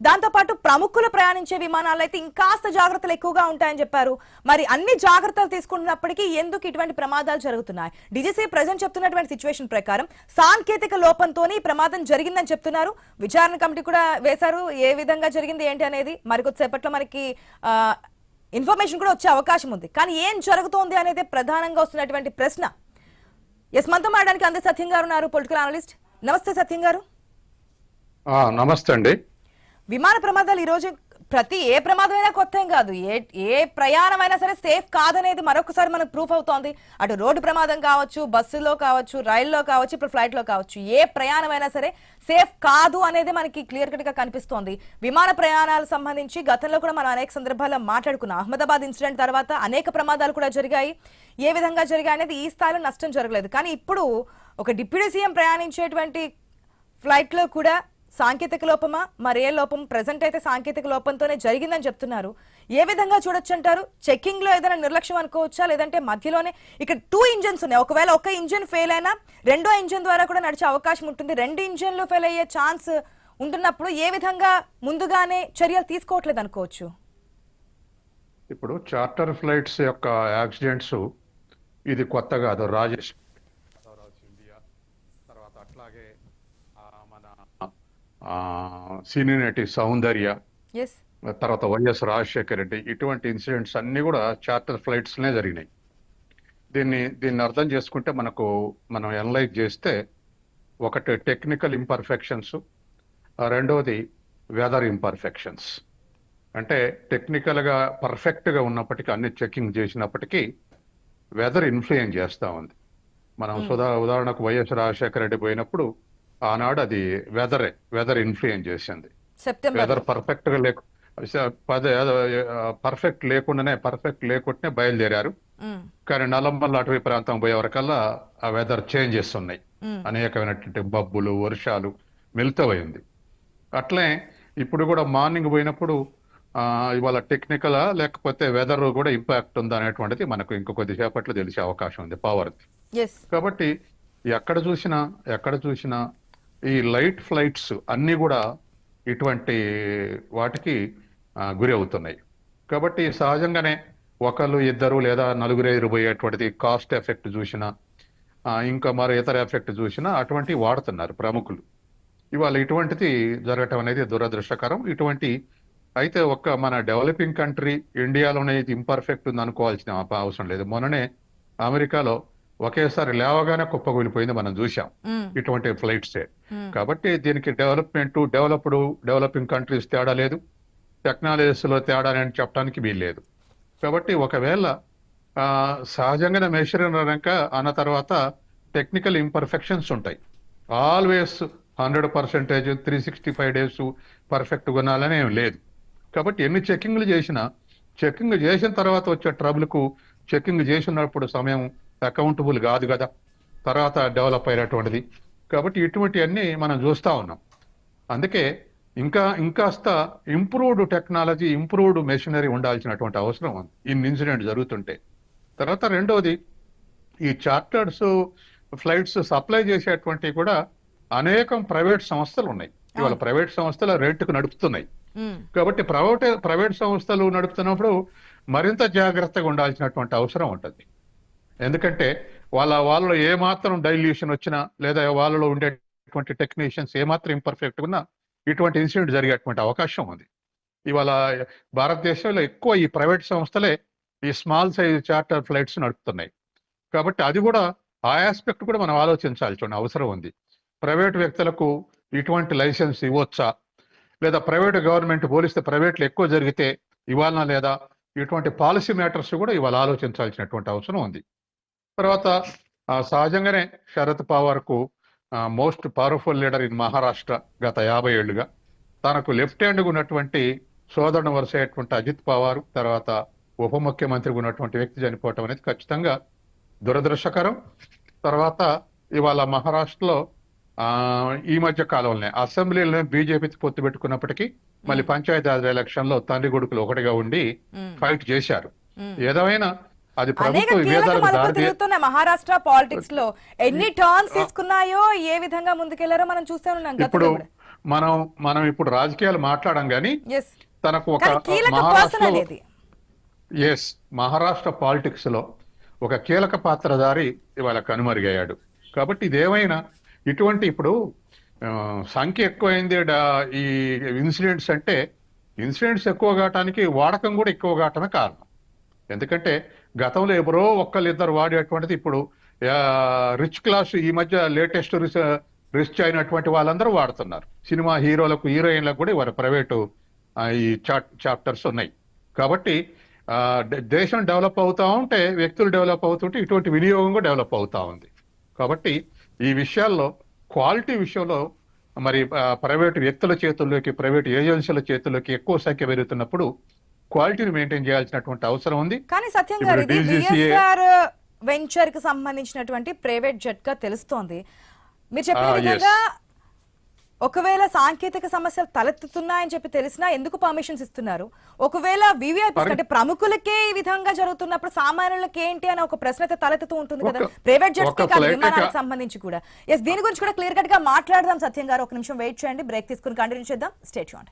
దాంతో పాటు ప్రముఖులు ప్రయాణించే విమానాలు అయితే ఇంకాస్త జాగ్రత్తలు ఎక్కువగా ఉంటాయని చెప్పారు. మరి అన్ని జాగ్రత్తలు తీసుకుంటున్నప్పటికీ ఎందుకు ఇటువంటి ప్రమాదాలు జరుగుతున్నాయి? డీజీసీ ప్రెజెంట్ చెప్తున్నటువంటి సిచ్యువేషన్ ప్రకారం సాంకేతిక లోపంతోనే ఈ ప్రమాదం జరిగిందని చెప్తున్నారు. విచారణ కమిటీ కూడా వేశారు. ఏ విధంగా జరిగింది ఏంటి అనేది మరికొద్దిసేపట్లో మనకి ఇన్ఫర్మేషన్ కూడా వచ్చే అవకాశం ఉంది. కానీ ఏం జరుగుతోంది అనేది ప్రధానంగా వస్తున్నటువంటి ప్రశ్న. మనతో మాట్లాడడానికి అందే సత్యం గారు ఉన్నారు, పొలిటికల్ అనలిస్ట్. నమస్తే సత్యం గారు. నమస్తే అండి. విమాన ప్రమాదాలు ఈ రోజు ఏ ప్రమాదమైనా కొత్త ఏం కాదు. ఏ ప్రయాణమైనా సరే సేఫ్ కాదనేది మరొకసారి మనకు ప్రూఫ్ అవుతోంది. అటు రోడ్డు ప్రమాదం కావచ్చు, బస్సులో కావచ్చు, రైల్లో కావచ్చు, ఇప్పుడు ఫ్లైట్ లో కావచ్చు, ఏ ప్రయాణమైనా సరే సేఫ్ కాదు అనేది మనకి క్లియర్ కట్ గా కనిపిస్తోంది. విమాన ప్రయాణాలకు సంబంధించి గతంలో కూడా మనం అనేక సందర్భాల్లో మాట్లాడుకున్నాం. అహ్మదాబాద్ ఇన్సిడెంట్ తర్వాత అనేక ప్రమాదాలు కూడా జరిగాయి. ఏ విధంగా జరిగాయి అనేది ఈ స్థాయిలో నష్టం జరగలేదు. కానీ ఇప్పుడు ఒక డిప్యూటీ సీఎం ప్రయాణించేటువంటి ఫ్లైట్ లో కూడా సాంకేతిక లోపమా మరే లోపం? ప్రెసెంట్ అయితే సాంకేతిక లోపంతోనే జరిగిందని చెప్తున్నారు. ఏ విధంగా చూడొచ్చు అంటారు? చెక్కింగ్ లో ఏదైనా నిర్లక్ష్యం అనుకోవచ్చా, లేదంటే మధ్యలోనే ఇక్కడ 2 ఇంజన్స్ ఉన్నాయి. ఒకవేళ ఒక ఇంజన్ ఫెయిల్ అయినా రెండో ఇంజన్ ద్వారా కూడా నడిచే అవకాశం ఉంటుంది. 2 ఇంజన్లు ఫెయిల్ అయ్యే ఛాన్స్ ఉంటున్నప్పుడు ఏ విధంగా ముందుగానే చర్యలు తీసుకోవట్లేదు అనుకోవచ్చు? ఇప్పుడు చార్టర్ ఫ్లైట్స్ యొక్క యాక్సిడెంట్స్ ఇది కొత్త కాదు. రాజేష్ ఇండియా తర్వాత అట్లాగే మన సీనియర్ నటి సౌందర్య, తర్వాత వైఎస్ రాజశేఖర రెడ్డి, ఇటువంటి ఇన్సిడెంట్స్ అన్ని కూడా చార్టర్ ఫ్లైట్స్నే జరిగినాయి. దీన్ని అర్థం చేసుకుంటే మనం అనలైజ్ చేస్తే, ఒకటి టెక్నికల్ ఇంపర్ఫెక్షన్స్, రెండవది వెదర్ ఇంపర్ఫెక్షన్స్. అంటే టెక్నికల్గా పర్ఫెక్ట్గా ఉన్నప్పటికీ, అన్ని చెకింగ్ చేసినప్పటికీ వెదర్ ఇన్ఫ్లుయెన్స్ చేస్తూ ఉంది. మనం ఉదాహరణకు వైఎస్ రాజశేఖర రెడ్డి పోయినప్పుడు ఆనాడు అది వెదర్ ఇన్ఫ్లుయెన్స్ చేసింది. వెదర్ పర్ఫెక్ట్ లేకుండానే బయలుదేరారు. కానీ నల్లమల్ల అటవీ ప్రాంతం పోయే వరకల్లా ఆ వెదర్ చేంజెస్ ఉన్నాయి. అనేకమైనటువంటి మబ్బులు, వర్షాలు మిళితమైంది. అట్లే ఇప్పుడు కూడా మార్నింగ్ పోయినప్పుడు ఇవాళ టెక్నికలా లేకపోతే వెదర్ కూడా ఇంపాక్ట్ ఉందా అనేటువంటిది మనకు ఇంకో కొద్దిసేపట్లో తెలిసే అవకాశం ఉంది, పవర్ది. కాబట్టి ఎక్కడ చూసినా ఈ లైట్ ఫ్లైట్స్ అన్ని కూడా ఇటువంటి వాటికి గురి అవుతున్నాయి. కాబట్టి సహజంగానే ఒకళ్ళు ఇద్దరు లేదా నలుగురు పోయేటువంటిది కాస్ట్ ఎఫెక్ట్ చూసినా, ఇంకా మరో ఇతర ఎఫెక్ట్ చూసినా అటువంటి వాడుతున్నారు ప్రముఖులు. ఇవాళ ఇటువంటిది జరగటం అనేది దురదృష్టకరం. అయితే మన డెవలపింగ్ కంట్రీ ఇండియాలోనే ఇది ఇంపర్ఫెక్ట్ ఉంది అనుకోవాల్సిన అవసరం లేదు. మొన్ననే అమెరికాలో ఒకేసారి లేవగానే కుప్పకూలిపోయింది, మనం చూసాం ఇటువంటి ఫ్లైట్సే. కాబట్టి దీనికి డెవలపింగ్ కంట్రీస్ తేడా లేదు, టెక్నాలజీస్లో తేడా అని చెప్పడానికి వీల్లేదు. కాబట్టి ఒకవేళ సహజంగానే మెషర్ అన్న తర్వాత టెక్నికల్ ఇంపర్ఫెక్షన్స్ ఉంటాయి. ఆల్వేస్ 100% 365 days పర్ఫెక్ట్ కొనాలని ఏం లేదు. కాబట్టి ఎన్ని చెకింగ్లు చేసినా, చెకింగ్ చేసిన తర్వాత వచ్చే ట్రబుల్కు చెకింగ్ చేసినప్పుడు సమయం అకౌంటబుల్ కాదు కదా, తర్వాత డెవలప్ అయినటువంటిది. కాబట్టి ఇటువంటివన్నీ మనం చూస్తూ ఉన్నాం. అందుకే ఇంకాస్త ఇంప్రూవ్డ్ టెక్నాలజీ, ఇంప్రూవ్డ్ మెషినరీ ఉండాల్సినటువంటి అవసరం ఉంది ఇన్ని ఇన్సిడెంట్ జరుగుతుంటే. తర్వాత రెండవది, ఈ చార్టర్స్ ఫ్లైట్స్ సప్లై చేసేటువంటివి కూడా అనేకం ప్రైవేట్ సంస్థలు ఉన్నాయి. ఇవాళ ప్రైవేట్ సంస్థలు రెంట్కు నడుపుతున్నాయి. కాబట్టి ప్రైవేట్ సంస్థలు నడుపుతున్నప్పుడు మరింత జాగ్రత్తగా ఉండాల్సినటువంటి అవసరం ఉంటుంది. ఎందుకంటే వాళ్ళలో ఏమాత్రం డైల్యూషన్ వచ్చినా, లేదా వాళ్ళలో ఉండేటువంటి టెక్నీషియన్స్ ఏమాత్రం ఇంపర్ఫెక్ట్ ఉన్నా ఇటువంటి ఇన్సిడెంట్ జరిగేటువంటి అవకాశం ఉంది. ఇవాళ భారతదేశంలో ఎక్కువ ఈ ప్రైవేట్ సంస్థలే ఈ స్మాల్ సైజ్ చార్టర్ ఫ్లైట్స్ నడుపుతున్నాయి. కాబట్టి అది కూడా, ఆ ఆస్పెక్ట్ కూడా మనం ఆలోచించాల్సిన అవసరం ఉంది. ప్రైవేట్ వ్యక్తులకు ఇటువంటి లైసెన్స్ ఇవ్వచ్చా, లేదా ప్రైవేట్ గవర్నమెంట్ పోలిస్తే ప్రైవేట్లు ఎక్కువ జరిగితే ఇవ్వాలనా లేదా, ఇటువంటి పాలసీ మ్యాటర్స్ కూడా ఇవాళ ఆలోచించాల్సినటువంటి అవసరం ఉంది. తర్వాత సహజంగానే శరద్ పవార్కు most powerful leader in Maharashtra గత 50 ఏళ్లుగా, తనకు లెఫ్ట్ హ్యాండ్గా ఉన్నటువంటి సోదరుని వరుస అయినటువంటి అజిత్ పవార్, తర్వాత ఉప ముఖ్యమంత్రిగా ఉన్నటువంటి వ్యక్తి చనిపోవటం అనేది ఖచ్చితంగా దురదృష్టకరం. తర్వాత ఇవాళ మహారాష్ట్రలో ఈ మధ్య కాలంలోనే అసెంబ్లీలో బీజేపీతో పొత్తు పెట్టుకున్నప్పటికీ మళ్ళీ పంచాయతీరాజ్ ఎలక్షన్ లో తండ్రి కొడుకులు ఒకటిగా ఉండి ఫైట్ చేశారు. ఏదైనా అది మహారాష్ట్ర పాలిటిక్స్ లో ఎన్ని టర్న్స్ తీసుకున్నాయో, ఏ విధంగా ముందుకెళ్లారో మనం చూస్తూ ఉన్నాం. ఇప్పుడు మనం మనం ఇప్పుడు రాజకీయాలు మాట్లాడం కానీ ఎస్ తనకు ఒక కానీ కీలక పర్సన్ మహారాష్ట్రలో అనేది మహారాష్ట్ర పాలిటిక్స్ లో ఒక కీలక పాత్రధారి ఇవాళ కనుమరుగయ్యాడు. కాబట్టి ఇదేమైనా ఇటువంటి ఇప్పుడు సంఖ్య ఎక్కువైంది ఈ ఇన్సిడెంట్స్ అంటే ఇన్సిడెంట్స్ ఎక్కువ కావటానికి వాడకం కూడా ఎక్కువ కావటమే కారణం. ఎందుకంటే గతంలో ఎవరో ఒక్కళ్ళిద్దరు వాడేటువంటిది ఇప్పుడు రిచ్ క్లాస్ ఈ మధ్య లేటెస్ట్ రిచ్ అయినటువంటి వాళ్ళందరూ వాడుతున్నారు. సినిమా హీరోలకు హీరోయిన్లకు కూడా ఇవాళ ప్రైవేటు ఈ చాప్టర్స్ ఉన్నాయి. కాబట్టి దేశం డెవలప్ అవుతా ఉంటే వ్యక్తులు డెవలప్ అవుతుంటే ఇటువంటి వినియోగం కూడా డెవలప్ అవుతా ఉంది. కాబట్టి ఈ విషయాల్లో క్వాలిటీ విషయంలో మరి ప్రైవేటు వ్యక్తుల చేతుల్లోకి ప్రైవేటు ఏజెన్సీల చేతుల్లోకి ఎక్కువ సంఖ్య పెరుగుతున్నప్పుడు క్వాలిటీని మెయింటైన్ చేయాల్సినటువంటి అవసరం ఉంది. కానీ సత్యం గారు ఇది బిఎస్ఆర్ వెంచర్ కి సంబంధించినటువంటి ప్రైవేట్ జెట్ గా తెలుస్తోంది. మీరు చెప్పిన విధంగా ఒకవేళ సాంకేతిక సమస్యలు తలెత్తుతున్నాయని చెప్పి తెలిసినా ఎందుకు పర్మిషన్స్ ఇస్తున్నారు? ఒకవేళ వివిఐపీస్ అంటే ప్రముఖులకే ఈ విధంగా జరుగుతున్నప్పుడు సామాన్యులకి ఏంటి అని ఒక ప్రశ్న అయితే తలెత్తుతూ ఉంటుంది కదా, ప్రైవేట్ జెట్స్ కి కాదు విమానాలకు సంబంధించి కూడా. దీని గురించి కూడా క్లియర్ కట్ గా మాట్లాడదాం. సత్యం గారు ఒక నిమిషం వెయిట్ చేయండి, బ్రేక్ తీసుకుని కంటిన్యూ చేద్దాం. Stay tuned.